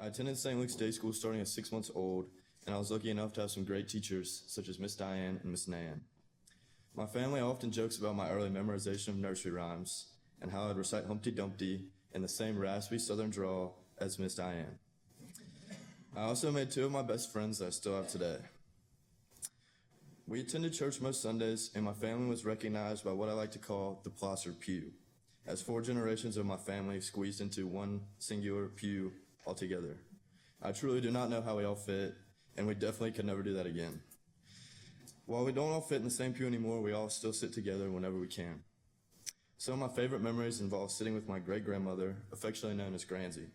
I attended St. Luke's Day School starting at 6 months old, and I was lucky enough to have some great teachers such as Miss Diane and Miss Nan. My family often jokes about my early memorization of nursery rhymes and how I'd recite Humpty Dumpty in the same raspy southern drawl as Miss Diane. I also made two of my best friends that I still have today. We attended church most Sundays, and my family was recognized by what I like to call the Plosser pew, as 4 generations of my family squeezed into one singular pew altogether. I truly do not know how we all fit, and we definitely could never do that again. While we don't all fit in the same pew anymore, we all still sit together whenever we can. Some of my favorite memories involve sitting with my great-grandmother, affectionately known as Gransy.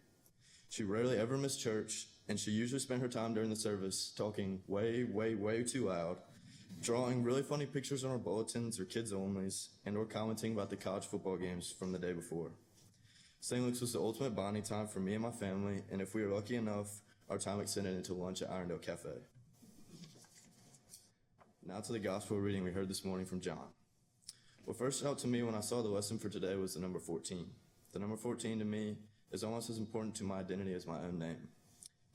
She rarely ever missed church, and she usually spent her time during the service talking way, way, way too loud, drawing really funny pictures on her bulletins or kids-onlys, and/or commenting about the college football games from the day before. St. Luke's was the ultimate bonding time for me and my family, and if we were lucky enough, our time extended into lunch at Irondale Cafe. Now to the gospel reading we heard this morning from John. What first stood out to me when I saw the lesson for today was the number 14. The number 14 to me is almost as important to my identity as my own name.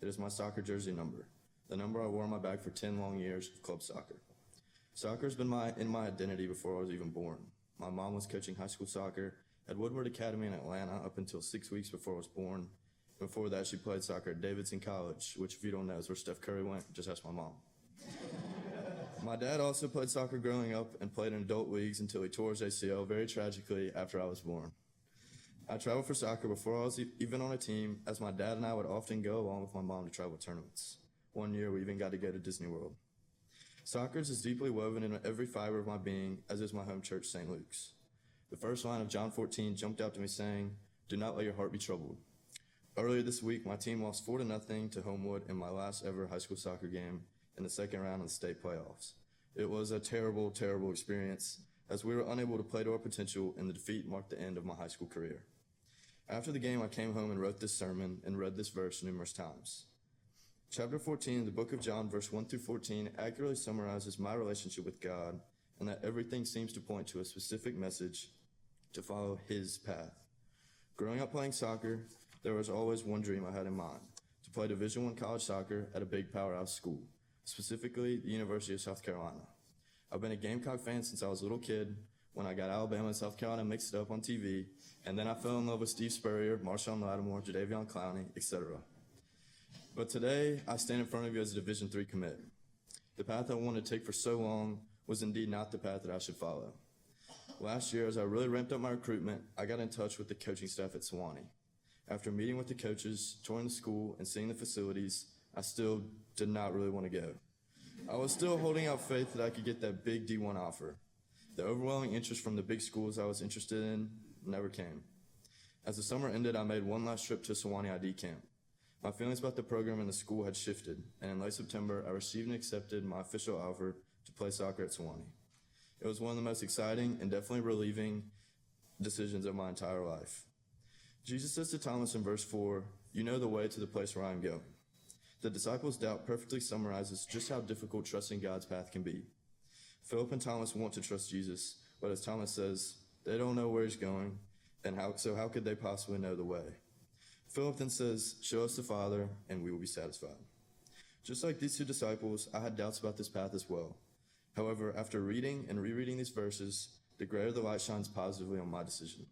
It is my soccer jersey number, the number I wore on my back for 10 long years of club soccer. Soccer has been in my identity before I was even born. My mom was coaching high school soccer at Woodward Academy in Atlanta up until 6 weeks before I was born. Before that, she played soccer at Davidson College, which, if you don't know, is where Steph Curry went. Just ask my mom. My dad also played soccer growing up and played in adult leagues until he tore his ACL very tragically after I was born. I traveled for soccer before I was even on a team, as my dad and I would often go along with my mom to travel tournaments. One year, we even got to go to Disney World. Soccer is as deeply woven in every fiber of my being as is my home church, St. Luke's. The first line of John 14 jumped out to me saying, "Do not let your heart be troubled." Earlier this week, my team lost 4-0 to Homewood in my last ever high school soccer game in the second round of the state playoffs. It was a terrible, terrible experience, as we were unable to play to our potential, and the defeat marked the end of my high school career. After the game, I came home and wrote this sermon and read this verse numerous times. Chapter 14 of the book of John, verse 1 through 14, accurately summarizes my relationship with God, and that everything seems to point to a specific message to follow His path. Growing up playing soccer, there was always one dream I had in mind: to play Division I college soccer at a big powerhouse school, specifically the University of South Carolina. I've been a Gamecock fan since I was a little kid, when I got Alabama and South Carolina mixed up on TV, and then I fell in love with Steve Spurrier, Marshawn Lattimore, Jadeveon Clowney, etc. But today, I stand in front of you as a Division III commit. The path I wanted to take for so long was indeed not the path that I should follow. Last year, as I really ramped up my recruitment, I got in touch with the coaching staff at Sewanee. After meeting with the coaches, touring the school, and seeing the facilities, I still did not really want to go. I was still holding out faith that I could get that big D1 offer. The overwhelming interest from the big schools I was interested in never came. As the summer ended, I made one last trip to Sewanee ID camp. My feelings about the program and the school had shifted, and in late September, I received and accepted my official offer to play soccer at Sewanee. It was one of the most exciting and definitely relieving decisions of my entire life. Jesus says to Thomas in verse 4, "You know the way to the place where I am going." The disciples' doubt perfectly summarizes just how difficult trusting God's path can be. Philip and Thomas want to trust Jesus, but as Thomas says, they don't know where he's going, and how could they possibly know the way? Philip then says, "Show us the Father, and we will be satisfied." Just like these two disciples, I had doubts about this path as well. However, after reading and rereading these verses, the greater the light shines positively on my decision.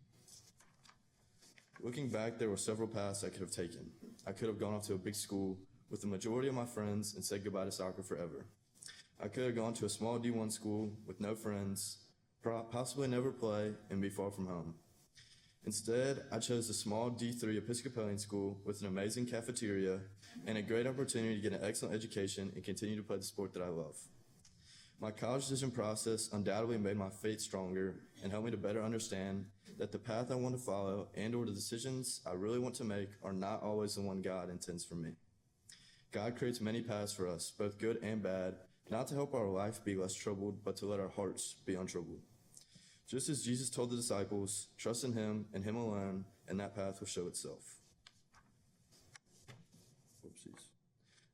Looking back, there were several paths I could have taken. I could have gone off to a big school with the majority of my friends and said goodbye to soccer forever. I could have gone to a small D1 school with no friends, possibly never play, and be far from home. Instead, I chose a small D3 Episcopalian school with an amazing cafeteria and a great opportunity to get an excellent education and continue to play the sport that I love. My college decision process undoubtedly made my faith stronger and helped me to better understand that the path I want to follow and/or the decisions I really want to make are not always the one God intends for me. God creates many paths for us, both good and bad, not to help our life be less troubled, but to let our hearts be untroubled. Just as Jesus told the disciples, trust in Him and Him alone, and that path will show itself. Oopsies.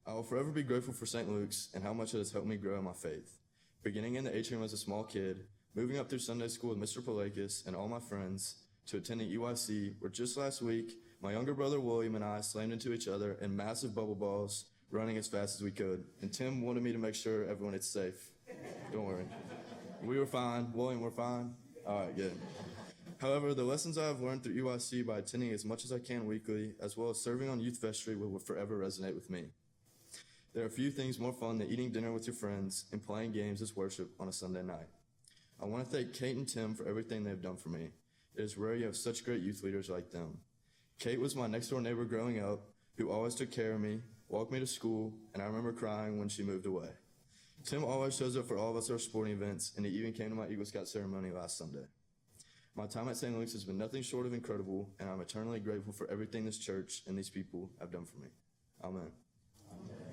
I will forever be grateful for St. Luke's and how much it has helped me grow in my faith. Beginning in the atrium as a small kid, moving up through Sunday school with Mr. Palakis and all my friends, to attending EYC, where just last week My younger brother William and I slammed into each other in massive bubble balls, running as fast as we could, and Tim wanted me to make sure everyone is safe. Don't worry. We were fine. William, we're fine? All right, good. However, the lessons I have learned through EYC by attending as much as I can weekly, as well as serving on youth vestry, will forever resonate with me. There are few things more fun than eating dinner with your friends and playing games as worship on a Sunday night. I want to thank Kate and Tim for everything they've done for me. It is rare you have such great youth leaders like them. Kate was my next door neighbor growing up, who always took care of me, walked me to school, and I remember crying when she moved away. Tim always shows up for all of us at our sporting events, and he even came to my Eagle Scout ceremony last Sunday. My time at St. Luke's has been nothing short of incredible, and I'm eternally grateful for everything this church and these people have done for me. Amen. Amen.